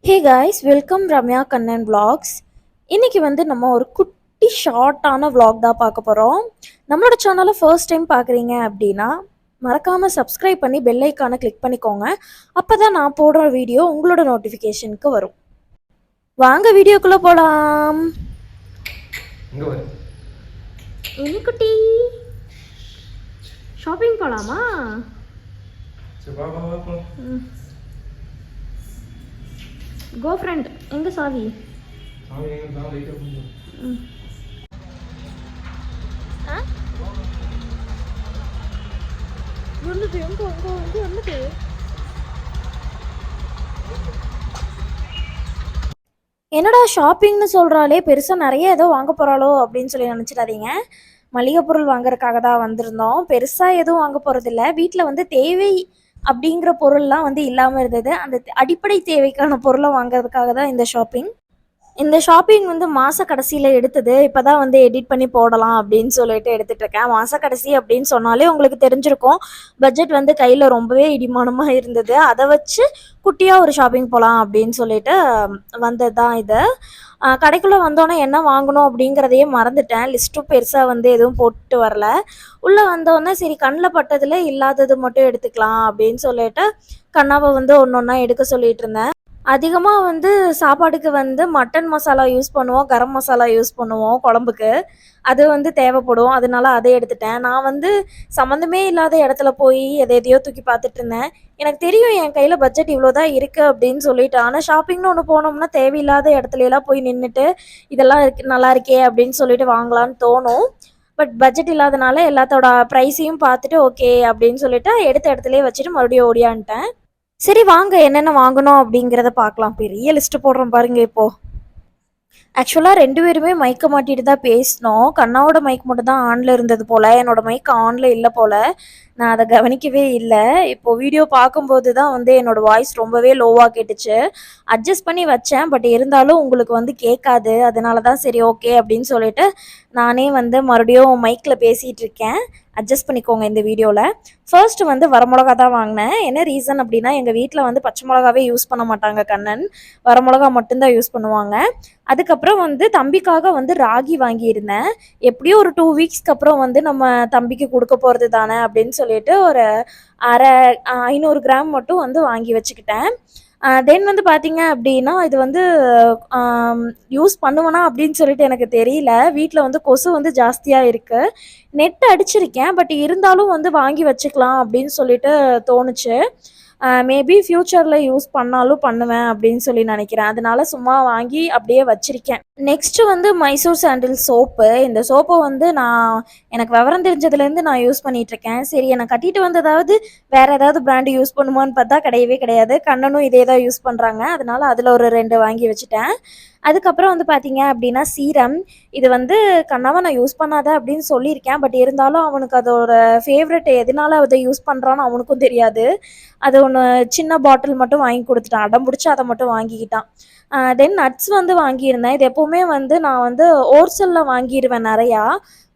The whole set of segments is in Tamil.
Hey guys, welcome Ramya Kannan vlogs. இன்னைக்கு வந்து நம்ம ஒரு குட்டி ஷார்ட்டான vlog தான் பார்க்க போகிறோம். நம்மளோட சேனலை ஃபர்ஸ்ட் டைம் பார்க்குறீங்க அப்படின்னா மறக்காமல் சப்ஸ்கிரைப் பண்ணி பெல் ஐக்கானை கிளிக் பண்ணிக்கோங்க. அப்போ தான் நான் போடுற வீடியோ உங்களோட நோட்டிஃபிகேஷனுக்கு வரும். வாங்க வீடியோக்குள்ளே போகலாம். குட்டி ஷாப்பிங் போகலாமா? கோ ஃப்ரெண்ட், எங்க சாவி? என்னடா ஷாப்பிங்னு சொல்கிறாளே, பெருசாக நிறைய ஏதோ வாங்க போகிறாளோ அப்படின்னு சொல்லி நினச்சிடாதீங்க. மளிகை பொருள் வாங்குறதுக்காக தான் வந்திருந்தோம். பெருசாக எதுவும் வாங்க போகிறதில்ல. வீட்டில் வந்து தேவை அப்படிங்கிற பொருள்லாம் வந்து இல்லாமல் இருந்தது. அந்த அடிப்படை தேவைக்கான பொருளை வாங்குறதுக்காக தான் இந்த ஷாப்பிங் வந்து மாத கடைசியில் எடுத்தது. இப்போ தான் வந்து எடிட் பண்ணி போடலாம் அப்படின்னு சொல்லிட்டு எடுத்துகிட்ருக்கேன். மாத கடைசி அப்படின்னு சொன்னாலே உங்களுக்கு தெரிஞ்சிருக்கும். பட்ஜெட் வந்து கையில் ரொம்பவே இடிமானமாக இருந்தது. அதை வச்சு குட்டியாக ஒரு ஷாப்பிங் போகலாம் அப்படின்னு சொல்லிட்டு வந்தது தான் இது. கடைக்குள்ளே வந்தோன்னே என்ன வாங்கணும் அப்படிங்கிறதையே மறந்துட்டேன். லிஸ்ட்டும் பெருசாக வந்து எதுவும் போட்டு வரல. உள்ளே வந்தோடனே சரி கண்ணில் பட்டதில் இல்லாதது மட்டும் எடுத்துக்கலாம் அப்படின்னு சொல்லிட்டு கண்ணாவை வந்து ஒன்று ஒன்றா எடுக்க சொல்லிட்டு இருந்தேன். அதிகமாக வந்து சாப்பாடுக்கு வந்து மட்டன் மசாலா யூஸ் பண்ணுவோம், கரம் மசாலா யூஸ் பண்ணுவோம் குழம்புக்கு. அது வந்து தேவைப்படும். அதனால அதை எடுத்துட்டேன். நான் வந்து சம்மந்தமே இல்லாத இடத்துல போய் எதையோ தூக்கி பார்த்துட்டு இருந்தேன். எனக்கு தெரியும் என் கையில் பட்ஜெட் இவ்வளோ தான் இருக்குது அப்படின்னு சொல்லிட்டு. ஆனால் ஷாப்பிங்னு ஒன்று போனோம்னா தேவையில்லாத இடத்துலலாம் போய் நின்றுட்டு இதெல்லாம் இருக்கு நல்லா இருக்கே அப்படின்னு சொல்லிட்டு வாங்கலான்னு தோணும். பட் பட்ஜெட் இல்லாதனால எல்லாத்தோட ப்ரைஸையும் பார்த்துட்டு ஓகே அப்படின்னு சொல்லிட்டு எடுத்த இடத்துலயே வச்சுட்டு மறுபடியும் ஓடியான்ட்டேன். சரி வாங்க என்னென்ன வாங்கணும் அப்படிங்கிறத பார்க்கலாம். பெரிய லிஸ்ட்டு போடுறோம் பாருங்க இப்போது. ஆக்சுவலாக 2 பேருமே மைக்கை மாட்டிட்டு தான் பேசினோம். கண்ணாவோட மைக் மட்டும் தான் ஆனில் இருந்தது போல், என்னோடய மைக் ஆனில் இல்லை போல். நான் அதை கவனிக்கவே இல்லை. இப்போது வீடியோ பார்க்கும்போது தான் வந்து என்னோடய வாய்ஸ் ரொம்பவே லோவாக கேட்டுச்சு. அட்ஜஸ்ட் பண்ணி வச்சேன். பட் இருந்தாலும் உங்களுக்கு வந்து கேட்காது. அதனால தான் சரி ஓகே அப்படின்னு சொல்லிட்டு நானே வந்து மறுபடியும் மைக்கில் பேசிகிட்டு இருக்கேன். அட்ஜஸ்ட் பண்ணிக்கோங்க இந்த வீடியோவில். ஃபர்ஸ்ட் வந்து வரமிளகா தான் வாங்கினேன். என்ன ரீசன் அப்படின்னா எங்கள் வீட்டில் வந்து பச்சை மிளகாவே யூஸ் பண்ண மாட்டாங்க கண்ணன். வரமிளகா மட்டும்தான் யூஸ் பண்ணுவாங்க. அதுக்கப்புறம் வந்து தம்பிக்காக வந்து ராகி வாங்கியிருந்தேன். எப்படியும் ஒரு 2 வீக்ஸ்க்கு அப்புறம் வந்து நம்ம தம்பிக்கு கொடுக்க போகிறது தானே அப்படின்னு சொல்லிட்டு ஒரு 500 கிராம் மட்டும் வந்து வாங்கி வச்சுக்கிட்டேன். தென் வந்து பார்த்தீங்க அப்படின்னா இது வந்து யூஸ் பண்ணுவேனா அப்படின்னு சொல்லிட்டு எனக்கு தெரியல. வீட்டில் வந்து கொசு வந்து ஜாஸ்தியாக இருக்குது. நெட் அடிச்சிருக்கேன். பட் இருந்தாலும் வந்து வாங்கி வச்சுக்கலாம் அப்படின்னு சொல்லிட்டு தோணுச்சு. மேபி ஃப்யூச்சரில் யூஸ் பண்ணாலும் பண்ணுவேன் அப்படின்னு சொல்லி நினைக்கிறேன். அதனால சும்மா வாங்கி அப்படியே வச்சுருக்கேன். நெக்ஸ்ட்டு வந்து மைசூர் சாண்டில் சோப்பு. இந்த சோப்பை வந்து எனக்கு விவரம் தெரிஞ்சதுலேருந்து நான் யூஸ் பண்ணிகிட்ருக்கேன். சரி என்னை கட்டிட்டு வந்ததாவது வேறு ஏதாவது பிராண்டு யூஸ் பண்ணுமான்னு பார்த்தா கிடையவே கிடையாது. கண்ணனும் இதே தான் யூஸ் பண்ணுறாங்க. அதனால அதில் ஒரு 2 வாங்கி வச்சுட்டேன். அதுக்கப்புறம் வந்து பார்த்தீங்க அப்படின்னா சீரம். இது வந்து கண்ணாவை நான் யூஸ் பண்ணாத அப்படின்னு சொல்லியிருக்கேன். பட் இருந்தாலும் அவனுக்கு அதோட ஃபேவரெட் எதனால அதை யூஸ் பண்ணுறான்னு அவனுக்கும் தெரியாது. அது ஒன்று சின்ன பாட்டில் மட்டும் வாங்கி கொடுத்துட்டான். அடம் பிடிச்சி அதை மட்டும் வாங்கிக்கிட்டான். தென் நட்ஸ் வந்து வாங்கியிருந்தேன். இது எப்போவுமே வந்து நான் வந்து ஹோல்சேலில் வாங்கிடுவேன் நிறையா.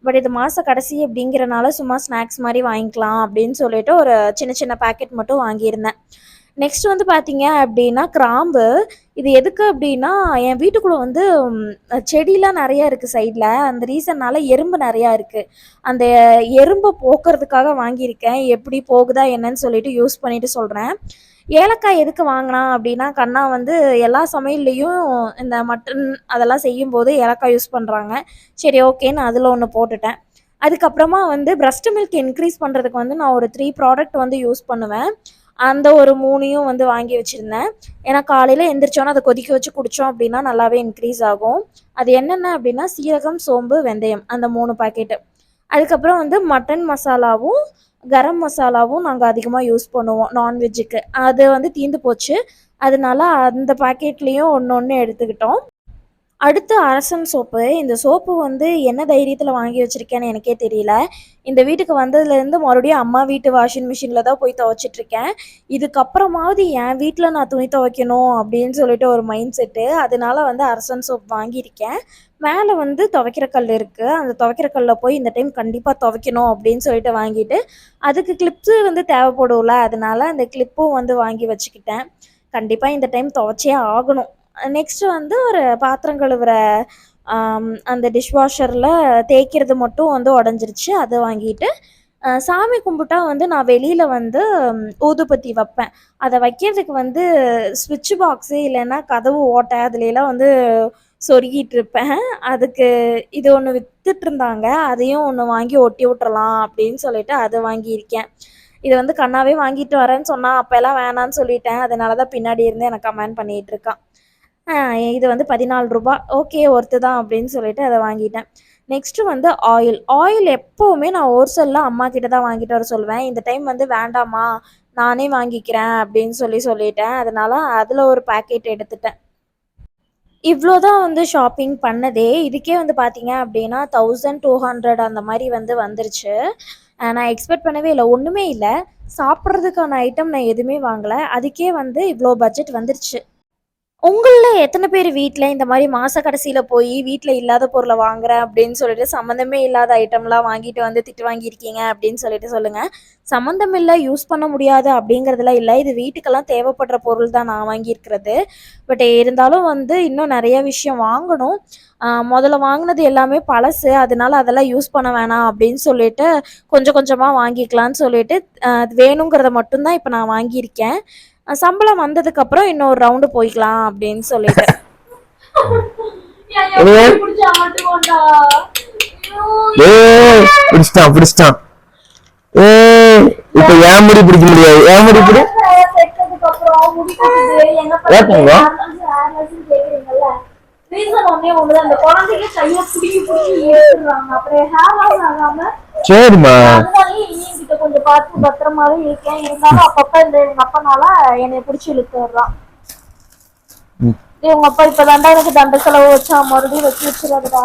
பட் இது மாத கடைசி அப்படிங்கிறனால சும்மா ஸ்நாக்ஸ் மாதிரி வாங்கிக்கலாம் அப்படின்னு சொல்லிட்டு ஒரு சின்ன சின்ன பேக்கெட் மட்டும் வாங்கியிருந்தேன். நெக்ஸ்ட் வந்து பார்த்தீங்க அப்படின்னா கிராம்பு. இது எதுக்கு அப்படின்னா என் வீட்டுக்குள்ளே வந்து செடியெலாம் நிறையா இருக்குது சைடில். அந்த ரீசன்னால் எறும்பு நிறையா இருக்குது. அந்த எறும்பை போக்குறதுக்காக வாங்கியிருக்கேன். எப்படி போகுதா என்னன்னு சொல்லிட்டு யூஸ் பண்ணிவிட்டு சொல்கிறேன். ஏலக்காய் எதுக்கு வாங்கினா அப்படின்னா கண்ணா வந்து எல்லா சமையல்லையும் இந்த மட்டன் அதெல்லாம் செய்யும்போது ஏலக்காய் யூஸ் பண்ணுறாங்க. சரி ஓகேன்னு அதில் ஒன்று போட்டுட்டேன். அதுக்கப்புறமா வந்து பிரஸ்ட் மில்க் இன்க்ரீஸ் பண்ணுறதுக்கு வந்து நான் ஒரு 3 ப்ராடக்ட் வந்து யூஸ் பண்ணுவேன். அந்த ஒரு 3யும் வந்து வாங்கி வச்சுருந்தேன். ஏன்னா காலையில் எந்திரிச்சோன்னா அதை கொதிக்க வச்சு குடித்தோம் அப்படின்னா நல்லாவே இன்க்ரீஸ் ஆகும். அது என்னென்ன அப்படின்னா சீரகம், சோம்பு, வெந்தயம் அந்த 3 பாக்கெட்டு. அதுக்கப்புறம் வந்து மட்டன் மசாலாவும் கரம் மசாலாவும் நாங்கள் அதிகமாக யூஸ் பண்ணுவோம் நான்வெஜ்ஜுக்கு. அது வந்து தீர்ந்து போச்சு. அதனால அந்த பாக்கெட்லேயும் ஒன்று ஒன்று எடுத்துக்கிட்டோம். அடுத்து அரசன் சோப்பு. இந்த சோப்பு வந்து என்ன தைரியத்தில் வாங்கி வச்சுருக்கேன்னு எனக்கே தெரியல. இந்த வீட்டுக்கு வந்ததுலேருந்து மறுபடியும் அம்மா வீட்டு வாஷிங் மிஷினில் தான் போய் துவைச்சிட்ருக்கேன். இதுக்கப்புறமாவது என் வீட்டில் நான் துணி துவைக்கணும் அப்படின்னு சொல்லிட்டு ஒரு மைண்ட் செட்டு. அதனால வந்து அரசன் சோப் வாங்கியிருக்கேன். மேலே வந்து துவைக்கிற கல் இருக்குது. அந்த துவைக்கிற கல்லில் போய் இந்த டைம் கண்டிப்பாக துவைக்கணும் அப்படின்னு சொல்லிட்டு வாங்கிட்டு அதுக்கு கிளிப்ஸு வந்து தேவைப்படும்ல. அதனால அந்த கிளிப்பும் வந்து வாங்கி வச்சுக்கிட்டேன். கண்டிப்பாக இந்த டைம் துவைச்சே ஆகணும். நெக்ஸ்ட்டு வந்து ஒரு பாத்திரம் கழுவுற அந்த டிஷ்வாஷரில் தேய்க்கிறது மட்டும் வந்து உடஞ்சிருச்சு. அதை வாங்கிட்டு சாமி கும்பிட்டா வந்து நான் வெளியில் வந்து ஊதுபத்தி வைப்பேன். அதை வைக்கிறதுக்கு வந்து ஸ்விட்ச் பாக்ஸு இல்லைன்னா கதவு ஓட்டை அதுலலாம் வந்து சொருகிட்டு இருப்பேன். அதுக்கு இது ஒன்று வித்துட்டு இருந்தாங்க. அதையும் ஒன்று வாங்கி ஒட்டி விட்டுறலாம் அப்படின்னு சொல்லிட்டு அதை வாங்கியிருக்கேன். இது வந்து கண்ணாவே வாங்கிட்டு வரேன்னு சொன்னா, அப்போல்லாம் வேணான்னு சொல்லிட்டேன். அதனால தான் பின்னாடி இருந்து எனக்கு கமெண்ட் பண்ணிட்டு இருக்கான். இது வந்து ₹14 ஓகே ஒர்த்து தான் அப்படின்னு சொல்லிட்டு அதை வாங்கிட்டேன். நெக்ஸ்ட்டு வந்து ஆயில். ஆயில் எப்போவுமே நான் ஹோல்சேலில் அம்மா கிட்ட தான் வாங்கிட்டு வர சொல்லுவேன். இந்த டைம் வந்து வேண்டாம்மா நானே வாங்கிக்கிறேன் அப்படின்னு சொல்லிட்டேன். அதனால அதில் ஒரு பாக்கெட் எடுத்துட்டேன். இவ்வளோ தான் வந்து ஷாப்பிங் பண்ணதே. இதுக்கே வந்து பார்த்தீங்க அப்படின்னா 1200 அந்த மாதிரி வந்து வந்துருச்சு. நான் எக்ஸ்பெக்ட் பண்ணவே இல்லை. ஒன்றுமே இல்லை, சாப்பிட்றதுக்கான ஐட்டம் நான் எதுவுமே வாங்கலை. அதுக்கே வந்து இவ்வளோ பட்ஜெட் வந்துருச்சு. உங்கள்ல எத்தனை பேர் வீட்ல இந்த மாரி மாச கடைசியில போயி, வீட்ல இல்லாத பொருள வாங்குறேன் அப்படின்னு சொல்லிட்டு, சம்மந்தமே இல்லாத ஐட்டம்லாம் வாங்கிட்டு வந்து திட்டு வாங்கியிருக்கீங்க அப்படின்னு சொல்லிட்டு சொல்லுங்க. சம்மந்தம் இல்ல, யூஸ் பண்ண முடியாது அப்படிங்கிறதுலாம் இல்ல. இது வீட்டுக்கெல்லாம் தேவைப்படுற பொருள் தான் நான் வாங்கியிருக்கிறது. பட் இருந்தாலும் வந்து இன்னும் நெறைய விஷயம் வாங்கணும். மொதல்ல வாங்குனது எல்லாமே பழசு. அதனால அதெல்லாம் யூஸ் பண்ண வேணாம் அப்படின்னு சொல்லிட்டு, கொஞ்சம் கொஞ்சமா வாங்கிக்கலான்னு சொல்லிட்டு, வேணுங்கிறத மட்டும் தான் இப்ப நான் வாங்கியிருக்கேன். சம்பளம் வந்ததுக்கப்புறம் இன்னொரு ரவுண்டு போய்க்கலாம் அப்படின்னு சொல்லிட்டு. பிடிச்சிட்டான். இப்ப ஏன் முடி பிடிக்க முடியாது? ஏன் முடி பிடி சரிம்மா. கொஞ்சம் பார்த்து பத்திரமாவே இருக்கேன். இருந்தாலும் அப்பப்ப இந்த எங்க அப்பனால என்னை பிடிச்சி இழுத்துறான். உங்க அப்பா இப்பதான்டா எனக்கு தண்ட செலவு வச்சா, மறுபடியும் வச்சு வச்சிடாதுடா.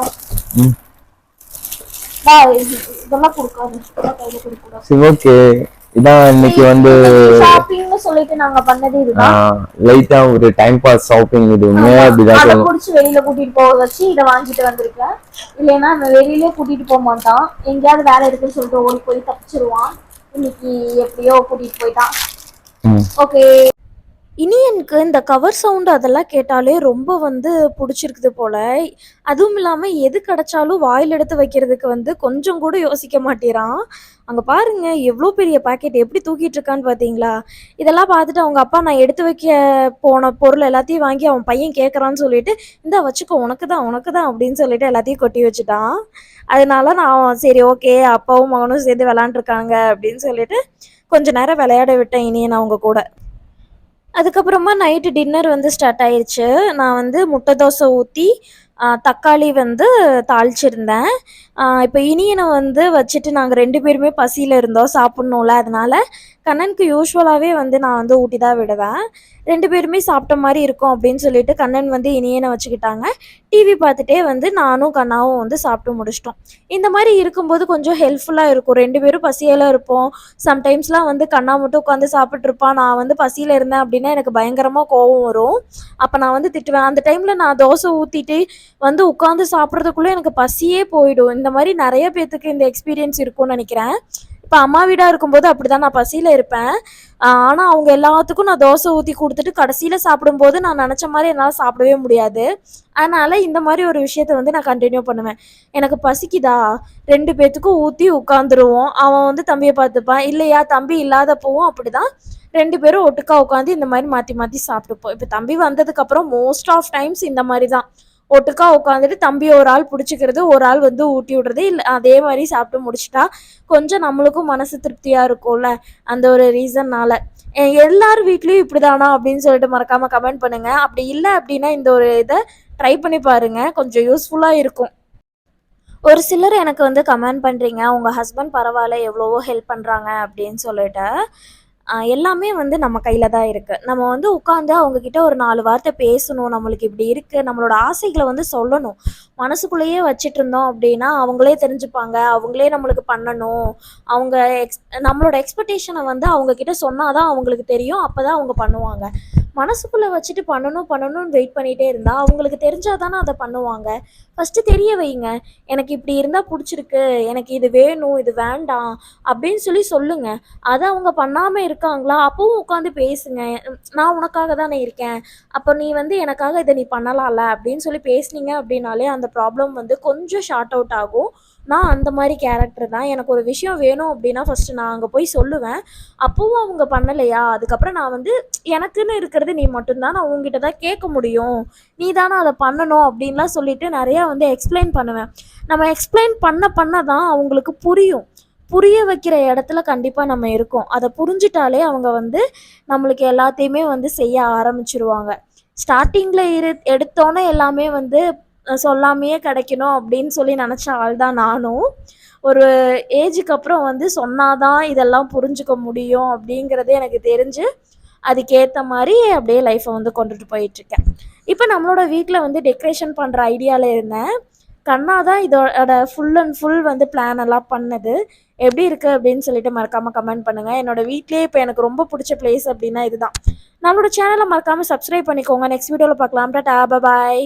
இதெல்லாம் கொடுக்காது, கையில கொடுக்கூடாது. இதான் இன்னைக்கு வந்து ஷாப்பிங்னு சொல்லிட்டு நாங்க பண்ணது இதுதான். லைட்டா ஒரு டைம் பாஸ் ஷாப்பிங். இதுவுமே அப்படிதான் அத புடிச்சு வெளியில கூட்டிட்டு போக வச்சு இத வாங்கிட்டு வந்திருக்கேன். இல்லைன்னா வெளியிலே கூட்டிட்டு போக மாட்டான். எங்கேயாவது வேலை இருக்குன்னு சொல்லிட்டு ஓடி போய் தப்பிச்சிருவான். இன்னைக்கு எப்படியோ கூட்டிட்டு போயிட்டான். ஓகே. இனி எனக்கு இந்த கவர் சவுண்டு அதெல்லாம் கேட்டாலே ரொம்ப வந்து பிடிச்சிருக்குது போல. அதுவும் இல்லாமல் எது கிடைச்சாலும் வாயில் எடுத்து வைக்கிறதுக்கு வந்து கொஞ்சம் கூட யோசிக்க மாட்டேறான். அங்கே பாருங்க எவ்வளோ பெரிய பாக்கெட் எப்படி தூக்கிட்டு இருக்கான்னு பார்த்தீங்களா? இதெல்லாம் பார்த்துட்டு அவங்க அப்பா நான் எடுத்து வைக்க போன பொருள் எல்லாத்தையும் வாங்கி அவன் பையன் கேட்குறான்னு சொல்லிட்டு, இந்த வச்சுக்கோ உனக்கு தான் அப்படின்னு சொல்லிட்டு எல்லாத்தையும் கொட்டி வச்சுட்டான். அதனால நான் சரி ஓகே அப்பாவும் மகனும் சேர்ந்து விளாண்டுருக்காங்க அப்படின்னு சொல்லிட்டு கொஞ்ச நேரம் விளையாட விட்டேன் இனியே நான் அவங்க கூட. அதுக்கப்புறமா நைட்டு டின்னர் வந்து ஸ்டார்ட் ஆயிருச்சு. நான் வந்து முட்டை தோசை ஊற்றி தக்காளி வந்து தாளிச்சிருந்தேன். இப்போ இனியனை வந்து வச்சுட்டு நாங்கள் 2 பேருமே பசியில் இருந்தோம், சாப்பிட்ணும்ல. அதனால கண்ணனுக்கு யூஸ்வலாகவே வந்து நான் வந்து ஊட்டி தான் விடுவேன். 2 பேருமே சாப்பிட்ட மாதிரி இருக்கும் அப்படின்னு சொல்லிட்டு கண்ணன் வந்து இனியனை வச்சுக்கிட்டாங்க. டிவி பார்த்துட்டே வந்து நானும் கண்ணாவும் வந்து சாப்பிட்டு முடிச்சிட்டோம். இந்த மாதிரி இருக்கும்போது கொஞ்சம் ஹெல்ப்ஃபுல்லாக இருக்கும். 2 பேரும் பசியில் இருப்போம். சம்டைம்ஸ்லாம் வந்து கண்ணா மட்டும் உட்காந்து சாப்பிட்ருப்பான். நான் வந்து பசியில் இருந்தேன் அப்படின்னா எனக்கு பயங்கரமாக கோவம் வரும். அப்போ நான் வந்து திட்டுவேன். அந்த டைமில் நான் தோசை ஊற்றிட்டு வந்து உட்காந்து சாப்பிட்றதுக்குள்ளே எனக்கு பசியே போயிடும். இந்த மாதிரி நிறைய பேர்த்துக்கு இந்த எக்ஸ்பீரியன்ஸ் இருக்கும்னு நினைக்கிறேன். இப்போ அம்மா வீடாக இருக்கும்போது அப்படி தான் நான் பசியில் இருப்பேன். ஆனால் அவங்க எல்லாத்துக்கும் நான் தோசை ஊற்றி கொடுத்துட்டு கடைசியில் சாப்பிடும்போது நான் நினச்ச மாதிரி என்னால் சாப்பிடவே முடியாது. அதனால் இந்த மாதிரி ஒரு விஷயத்த வந்து நான் கண்டினியூ பண்ணுவேன். எனக்கு பசிக்குதா 2 பேர்த்துக்கும் ஊற்றி உட்காந்துருவோம். அவன் வந்து தம்பியை பார்த்துப்பான். இல்லையா தம்பி இல்லாதப்பவும் அப்படி தான் 2 பேரும் ஒட்டுக்கா உட்காந்து இந்த மாதிரி மாற்றி மாற்றி சாப்பிட்டுப்போம். இப்போ தம்பி வந்ததுக்கப்புறம் மோஸ்ட் ஆஃப் டைம்ஸ் இந்த மாதிரி தான் ஒட்டுக்கா உட்காந்துட்டு தம்பி ஒரு ஆள் பிடிச்சிக்கிறது, ஒரு ஆள் வந்து ஊட்டி விடுறது. இல்லை அதே மாதிரி சாப்பிட்டு முடிச்சுட்டா கொஞ்சம் நம்மளுக்கும் மனசு திருப்தியாக இருக்கும்ல. அந்த ஒரு ரீசன்னால் எல்லார் வீட்லேயும் இப்படிதானா அப்படின்னு சொல்லிட்டு மறக்காமல் கமெண்ட் பண்ணுங்கள். அப்படி இல்லை அப்படின்னா இந்த ஒரு இதை ட்ரை பண்ணி பாருங்கள், கொஞ்சம் யூஸ்ஃபுல்லாக இருக்கும். ஒரு சிலர் எனக்கு வந்து கமெண்ட் பண்ணுறீங்க, உங்கள் ஹஸ்பண்ட் பரவாயில்ல எவ்வளவோ ஹெல்ப் பண்ணுறாங்க அப்படின்னு சொல்லிட்டு. எல்லாமே வந்து நம்ம கையில் தான் இருக்குது. நம்ம வந்து உட்காந்து அவங்கக்கிட்ட ஒரு 4 வார்த்தை பேசணும். நம்மளுக்கு இப்படி இருக்குது, நம்மளோட ஆசைகளை வந்து சொல்லணும். மனசுக்குள்ளேயே வச்சுட்டு இருந்தோம் அப்படின்னா அவங்களே தெரிஞ்சுப்பாங்க. அவங்களே நம்மளுக்கு பண்ணணும். அவங்க நம்மளோட எக்ஸ்பெக்டேஷனை வந்து அவங்கக்கிட்ட சொன்னால் தான் அவங்களுக்கு தெரியும். அப்போ தான் அவங்க பண்ணுவாங்க. மனசுக்குள்ளே வச்சுட்டு பண்ணணும்னு வெயிட் பண்ணிகிட்டே இருந்தால் அவங்களுக்கு தெரிஞ்சால் தானே அதை பண்ணுவாங்க. ஃபஸ்ட்டு தெரிய வைங்க. எனக்கு இப்படி இருந்தால் பிடிச்சிருக்கு, எனக்கு இது வேணும், இது வேண்டாம் அப்படின்னு சொல்லுங்கள். அதை அவங்க பண்ணாமல் இருக்காங்களா, அப்பவும் உட்காந்து பேசுங்க. நான் உனக்காக தானே இருக்கேன், அப்போ நீ எனக்காக இதை நீ பண்ணலாம்ல அப்படின்னு பேசுனீங்க அப்படின்னாலே அந்த ப்ராப்ளம் கொஞ்சம் ஷார்ட் அவுட் ஆகும். நான் அந்த மாதிரி கேரக்டர் தான். எனக்கு ஒரு விஷயம் வேணும் அப்படின்னா ஃபஸ்ட்டு நான் அங்கே போய் சொல்லுவேன். அப்பவும் அவங்க பண்ணலையா, அதுக்கப்புறம் நான் எனக்குன்னு இருக்கிறது நீ மட்டும்தான், நான் உங்ககிட்ட தான் கேட்க முடியும், நீ தானே அதை பண்ணணும் அப்படின்லாம் சொல்லிட்டு நிறையா எக்ஸ்பிளைன் பண்ணுவேன். நம்ம எக்ஸ்பிளைன் பண்ண தான் அவங்களுக்கு புரியும். புரிய வைக்கிற இடத்துல கண்டிப்பாக நம்ம இருக்கோம். அதை புரிஞ்சிட்டாலே அவங்க நம்மளுக்கு எல்லாத்தையுமே செய்ய ஆரம்பிச்சிருவாங்க. ஸ்டார்டிங்கில் எடுத்தோன்னே எல்லாமே சொல்லாமையே கிடைக்கணும் அப்படின்னு நினச்ச ஆள் தான் நானும். ஒரு ஏஜுக்கு அப்புறம் சொன்னாதான் இதெல்லாம் புரிஞ்சுக்க முடியும் அப்படிங்கிறது எனக்கு தெரிஞ்சு அதுக்கேற்ற மாதிரி அப்படியே லைஃப்பை கொண்டுட்டு போயிட்டுருக்கேன். இப்போ நம்மளோட வீட்டில் டெக்கரேஷன் பண்ணுற ஐடியாவில் இருந்தேன். கண்ணா தான் இதோட ஃபுல் அண்ட் ஃபுல் பிளான் எல்லாம் பண்ணது. எப்படி இருக்குது அப்படின்னு சொல்லிட்டு மறக்காமல் கமெண்ட் பண்ணுங்கள். என்னோடய வீட்லேயே இப்போ எனக்கு ரொம்ப பிடிச்ச பிளேஸ் அப்படின்னா இதுதான். நம்மளோட சேனலை மறக்காமல் சப்ஸ்கிரைப் பண்ணிக்கோங்க. நெக்ஸ்ட் வீடியோவில் பார்க்கலாம். டாடா, பாய்.